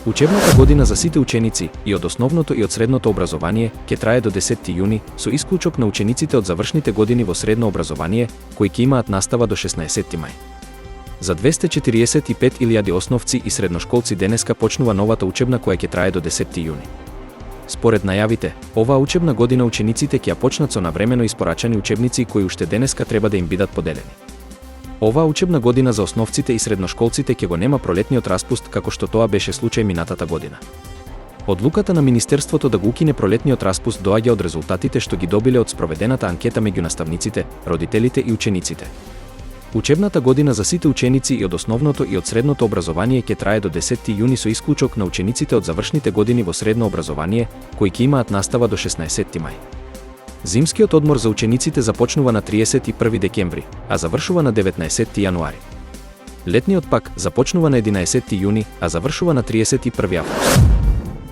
Учебната година за сите ученици и од основното и од средното образование ќе трае до 10 јуни, со исклучок на учениците од завршните години во средно образование, кои ќе имаат настава до 16 мај. За 245.000 основци и средношколци денеска почнува новата учебна која ќе трае до 10 јуни. Според најавите, оваа учебна година учениците ќе ја почнат со навремено испорачани учебници кои уште денеска треба да им бидат поделени. Оваа учебна година за основците и средношколците ќе го нема пролетниот распуст како што тоа беше случај минатата година. Одлуката на Министерството да го укине пролетниот распуст доаѓа од резултатите што ги добиле од спроведената анкета меѓу наставниците, родителите и учениците. Учебната година за сите ученици и од основното и од средното образование ќе трае до 10 јуни со исклучок на учениците од завршните години во средно образование, кои ќе имаат настава до 16 мај. Зимскиот одмор за учениците започнува на 31 декември, а завршува на 19 јануари. Летниот пак започнува на 11 јуни, а завршува на 31 август.